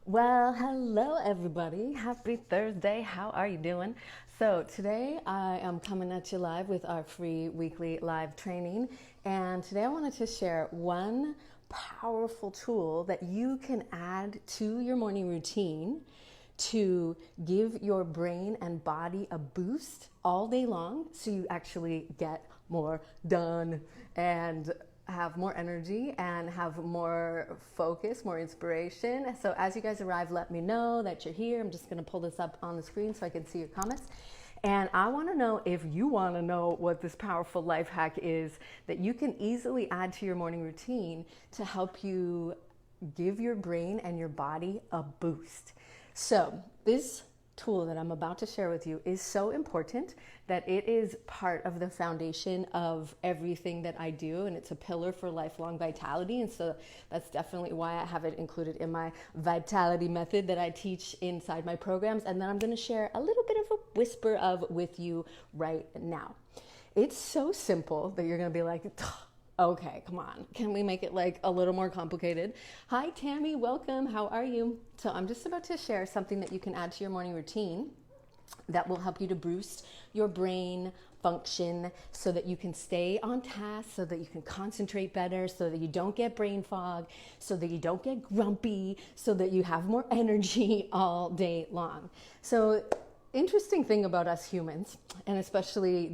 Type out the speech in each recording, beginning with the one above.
Well, hello everybody. Happy Thursday. How are you doing? So, today I am coming at you live with our free weekly live training. And today I wanted to share one powerful tool that you can add to your morning routine to give your brain and body a boost all day long so you actually get more done and have more energy and have more focus, more inspiration. So as you guys arrive, let me know that you're here. I'm just going to pull this up on the screen so I can see your comments. And I want to know if you want to know what this powerful life hack is that you can easily add to your morning routine to help you give your brain and your body a boost. So this tool that I'm about to share with you is so important that it is part of the foundation of everything that I do, and it's a pillar for lifelong vitality. And so that's definitely why I have it included in my vitality method that I teach inside my programs, and then I'm going to share a little bit of a whisper of with you right now. It's so simple that you're going to be like, okay, come on. Can we make it like a little more complicated? Hi, Tammy. Welcome. How are you? So I'm just about to share something that you can add to your morning routine that will help you to boost your brain function so that you can stay on task, so that you can concentrate better, so that you don't get brain fog, so that you don't get grumpy, so that you have more energy all day long. So interesting thing about us humans, and especially,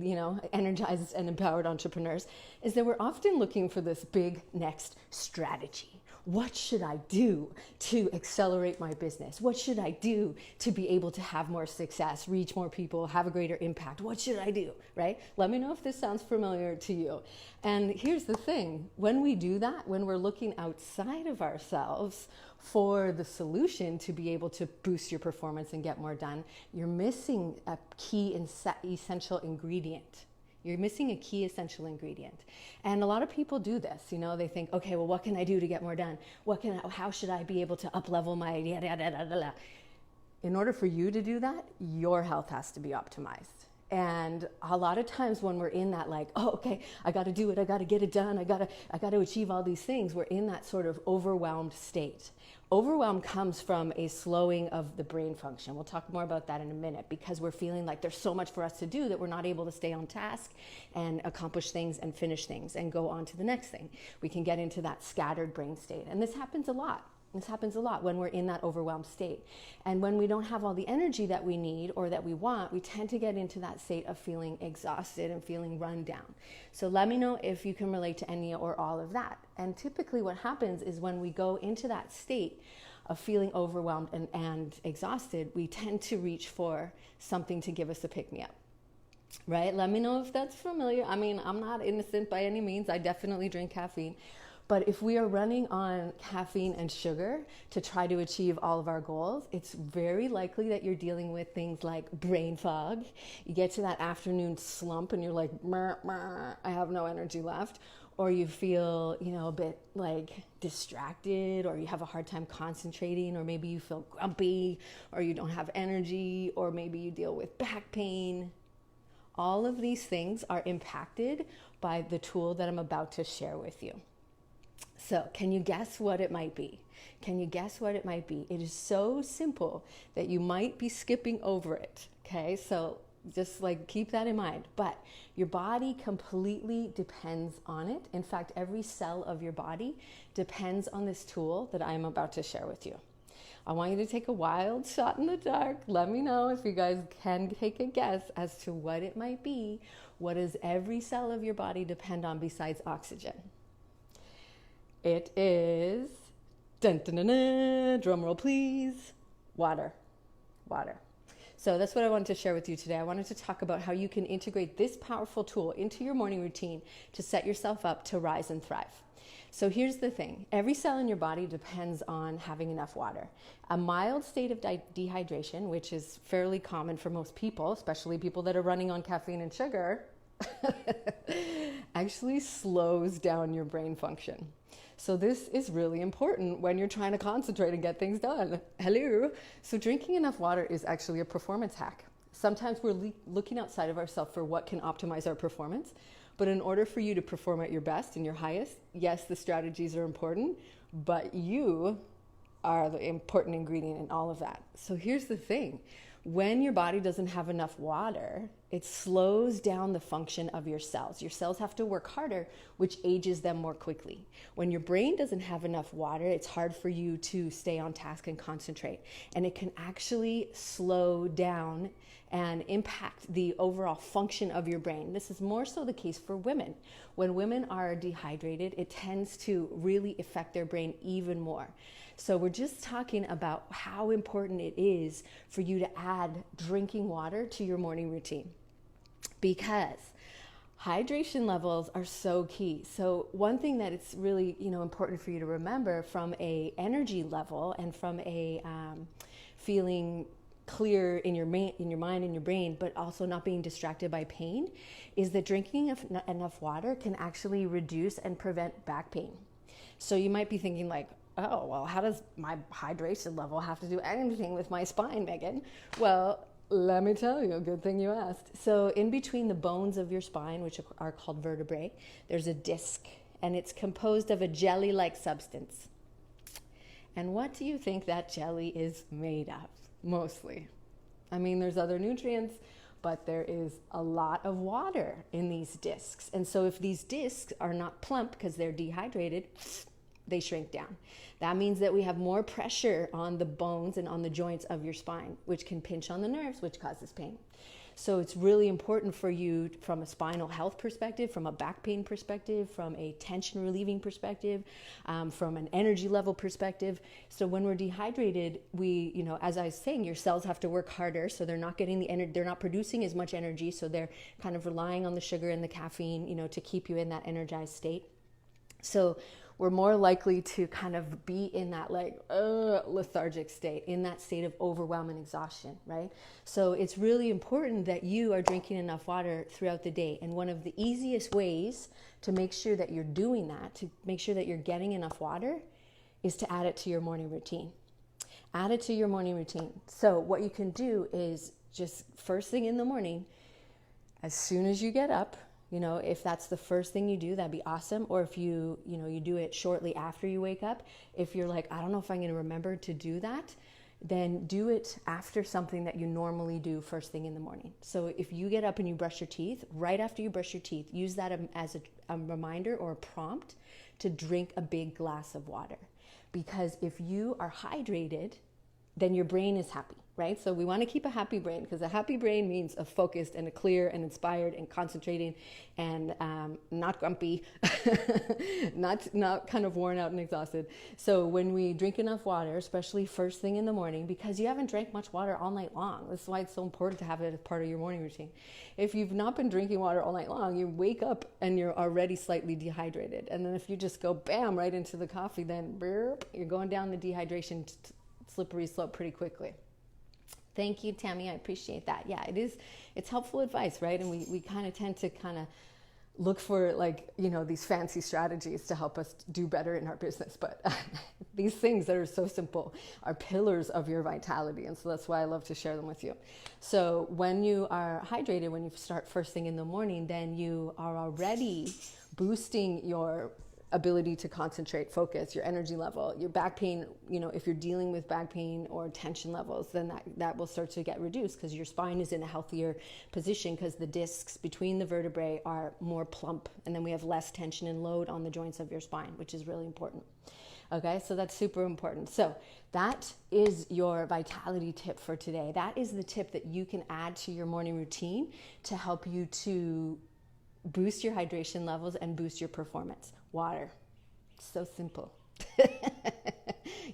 energized and empowered entrepreneurs, is that we're often looking for this big next strategy. What should I do to accelerate my business? What should I do to be able to have more success, reach more people, have a greater impact? What should I do, right? Let me know if this sounds familiar to you. And here's the thing, when we do that, when we're looking outside of ourselves for the solution to be able to boost your performance and get more done, you're missing a key essential ingredient. You're missing a key essential ingredient. And a lot of people do this, they think, okay, well, what can I do to get more done? How should I be able to up level my yada, yada, yada, yada. In order for you to do that, your health has to be optimized. And a lot of times when we're in that okay, I got to do it, I got to get it done, I got to achieve all these things, we're in that sort of overwhelmed state. Overwhelm comes from a slowing of the brain function. We'll talk more about that in a minute, because we're feeling like there's so much for us to do that we're not able to stay on task and accomplish things and finish things and go on to the next thing. We can get into that scattered brain state. And this happens a lot. This happens a lot when we're in that overwhelmed state. And when we don't have all the energy that we need or that we want, we tend to get into that state of feeling exhausted and feeling run down. So let me know if you can relate to any or all of that. And typically what happens is when we go into that state of feeling overwhelmed and exhausted, we tend to reach for something to give us a pick-me-up. Right? Let me know if that's familiar. I mean, I'm not innocent by any means. I definitely drink caffeine. But if we are running on caffeine and sugar to try to achieve all of our goals, it's very likely that you're dealing with things like brain fog. You get to that afternoon slump and you're like, I have no energy left. Or you feel, a bit like distracted, or you have a hard time concentrating, or maybe you feel grumpy, or you don't have energy, or maybe you deal with back pain. All of these things are impacted by the tool that I'm about to share with you. So can you guess what it might be? Can you guess what it might be? It is so simple that you might be skipping over it. Okay, so just keep that in mind. But your body completely depends on it. In fact, every cell of your body depends on this tool that I'm about to share with you. I want you to take a wild shot in the dark. Let me know if you guys can take a guess as to what it might be. What does every cell of your body depend on besides oxygen? It is, dun, dun, dun, dun, drum roll please, water. So that's what I wanted to share with you today. I wanted to talk about how you can integrate this powerful tool into your morning routine to set yourself up to rise and thrive. So here's the thing. Every cell in your body depends on having enough water. A mild state of dehydration, which is fairly common for most people, especially people that are running on caffeine and sugar, actually slows down your brain function. So this is really important when you're trying to concentrate and get things done. Hello. So drinking enough water is actually a performance hack. Sometimes we're looking outside of ourselves for what can optimize our performance. But in order for you to perform at your best and your highest, yes, the strategies are important, but you are the important ingredient in all of that. So here's the thing. When your body doesn't have enough water, it slows down the function of your cells. Your cells have to work harder, which ages them more quickly. When your brain doesn't have enough water, it's hard for you to stay on task and concentrate. And it can actually slow down and impact the overall function of your brain. This is more so the case for women. When women are dehydrated, it tends to really affect their brain even more. So we're just talking about how important it is for you to add drinking water to your morning routine, because hydration levels are so key. So one thing that it's really, important for you to remember from a energy level and from a feeling clear in your mind and your brain, but also not being distracted by pain, is that drinking enough water can actually reduce and prevent back pain. So you might be thinking like, oh, well, how does my hydration level have to do anything with my spine, Megan? Well, let me tell you, good thing you asked. So in between the bones of your spine, which are called vertebrae, there's a disc, and it's composed of a jelly-like substance. And what do you think that jelly is made of, mostly? I mean, there's other nutrients, but there is a lot of water in these discs. And so if these discs are not plump because they're dehydrated, they shrink down. That means that we have more pressure on the bones and on the joints of your spine, which can pinch on the nerves, which causes pain. So it's really important for you from a spinal health perspective, from a back pain perspective, from a tension relieving perspective, from an energy level perspective. So when we're dehydrated, we, as I was saying, your cells have to work harder. So they're not getting the energy, they're not producing as much energy. So they're kind of relying on the sugar and the caffeine, to keep you in that energized state. So we're more likely to kind of be in that lethargic state, in that state of overwhelm and exhaustion, right? So it's really important that you are drinking enough water throughout the day. And one of the easiest ways to make sure that you're doing that, to make sure that you're getting enough water, is to add it to your morning routine. Add it to your morning routine. So what you can do is just first thing in the morning, as soon as you get up, if that's the first thing you do, that'd be awesome. Or if you do it shortly after you wake up, if you're like, I don't know if I'm going to remember to do that, then do it after something that you normally do first thing in the morning. So if you get up and you brush your teeth, right after you brush your teeth, use that as a reminder or a prompt to drink a big glass of water. Because if you are hydrated, then your brain is happy, right? So we want to keep a happy brain, because a happy brain means a focused and a clear and inspired and concentrating and not grumpy, not kind of worn out and exhausted. So when we drink enough water, especially first thing in the morning, because you haven't drank much water all night long, this is why it's so important to have it as part of your morning routine. If you've not been drinking water all night long, you wake up and you're already slightly dehydrated. And then if you just go bam right into the coffee, then you're going down the dehydration slippery slope pretty quickly. Thank you, Tammy. I appreciate that. Yeah, it's helpful advice, right? And we kind of tend to look for these fancy strategies to help us do better in our business. But these things that are so simple are pillars of your vitality. And so that's why I love to share them with you. So when you are hydrated, when you start first thing in the morning, then you are already boosting your ability to concentrate, focus, your energy level, your back pain. If you're dealing with back pain or tension levels, then that will start to get reduced, because your spine is in a healthier position, because the discs between the vertebrae are more plump, and then we have less tension and load on the joints of your spine, which is really important. Okay, so that's super important. So that is your vitality tip for today. That is the tip that you can add to your morning routine to help you to boost your hydration levels and boost your performance. Water. So simple.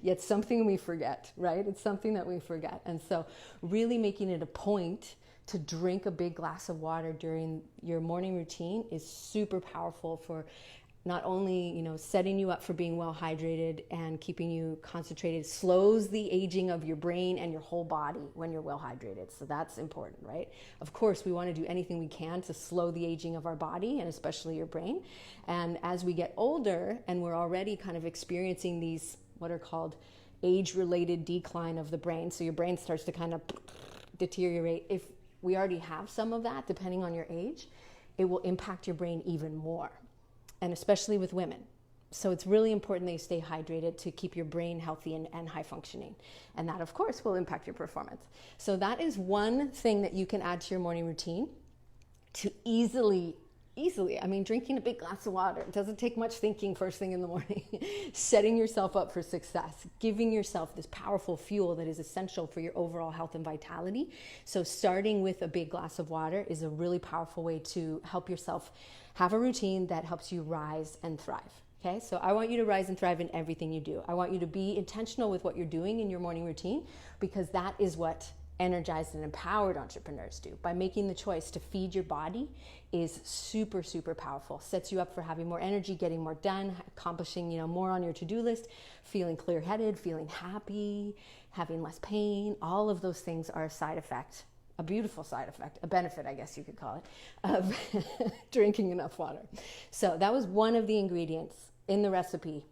Yet something we forget, right? It's something that we forget. And so really making it a point to drink a big glass of water during your morning routine is super powerful for not only, setting you up for being well hydrated and keeping you concentrated, slows the aging of your brain and your whole body when you're well hydrated. So that's important, right? Of course, we want to do anything we can to slow the aging of our body and especially your brain. And as we get older and we're already kind of experiencing these, what are called age-related decline of the brain, so your brain starts to kind of deteriorate. If we already have some of that, depending on your age, it will impact your brain even more. And especially with women, So it's really important that you stay hydrated to keep your brain healthy and high functioning. And that, of course, will impact your performance. So that is one thing that you can add to your morning routine to easily, I mean, drinking a big glass of water, it doesn't take much thinking first thing in the morning. Setting yourself up for success, giving yourself this powerful fuel that is essential for your overall health and vitality. So starting with a big glass of water is a really powerful way to help yourself have a routine that helps you rise and thrive. Okay, so I want you to rise and thrive in everything you do. I want you to be intentional with what you're doing in your morning routine, because that is what energized and empowered entrepreneurs do. By making the choice to feed your body is super, super powerful. Sets you up for having more energy, getting more done, accomplishing, more on your to-do list, feeling clear-headed, feeling happy, having less pain. All of those things are a side effect, a beautiful side effect, a benefit, I guess you could call it, of drinking enough water. So that was one of the ingredients in the recipe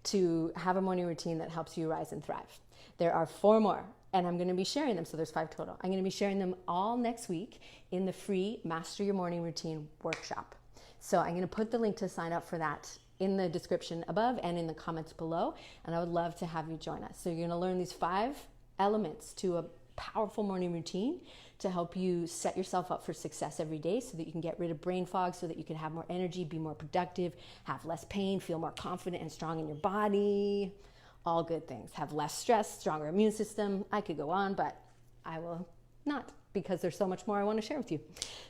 to have a morning routine that helps you rise and thrive. There are 4 more, and I'm going to be sharing them. So there's 5 total. I'm going to be sharing them all next week in the free Master Your Morning Routine workshop. So I'm going to put the link to sign up for that in the description above and in the comments below. And I would love to have you join us. So you're going to learn these 5 elements to a powerful morning routine to help you set yourself up for success every day, so that you can get rid of brain fog, so that you can have more energy, be more productive, have less pain, feel more confident and strong in your body. All good things. Have less stress, stronger immune system. I could go on, but I will not, because there's so much more I want to share with you.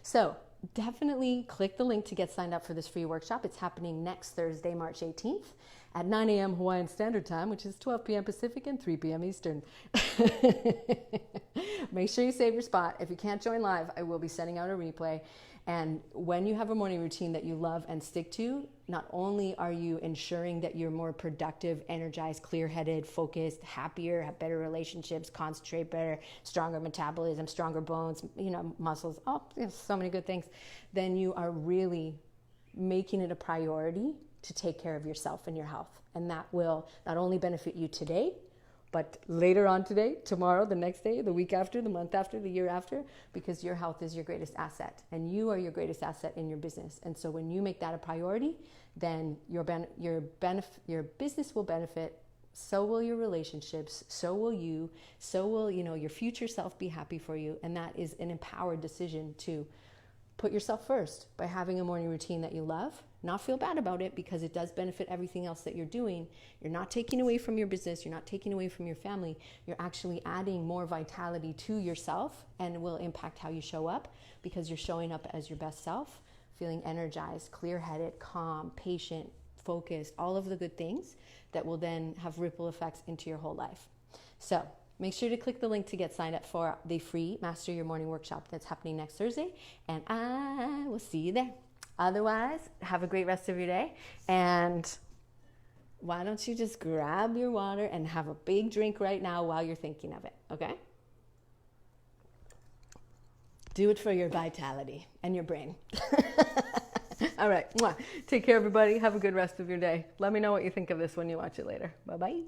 So definitely click the link to get signed up for this free workshop. It's happening next Thursday, March 18th at 9 a.m. Hawaiian Standard Time, which is 12 p.m. Pacific and 3 p.m. Eastern. Make sure you save your spot. If you can't join live, I will be sending out a replay. And when you have a morning routine that you love and stick to, not only are you ensuring that you're more productive, energized, clear-headed, focused, happier, have better relationships, concentrate better, stronger metabolism, stronger bones, muscles, so many good things, then you are really making it a priority to take care of yourself and your health. And that will not only benefit you today, but later on today, tomorrow, the next day, the week after, the month after, the year after, because your health is your greatest asset and you are your greatest asset in your business. And so when you make that a priority, then your business will benefit, so will your relationships, so will you, so will, your future self be happy for you. And that is an empowered decision to put yourself first by having a morning routine that you love. Not feel bad about it, because it does benefit everything else that you're doing. You're not taking away from your business. You're not taking away from your family. You're actually adding more vitality to yourself, and it will impact how you show up, because you're showing up as your best self, feeling energized, clear-headed, calm, patient, focused, all of the good things that will then have ripple effects into your whole life. So make sure to click the link to get signed up for the free Master Your Morning workshop that's happening next Thursday, and I will see you there. Otherwise, have a great rest of your day, and why don't you just grab your water and have a big drink right now while you're thinking of it, okay? Do it for your vitality and your brain. All right, take care, everybody. Have a good rest of your day. Let me know what you think of this when you watch it later. Bye-bye.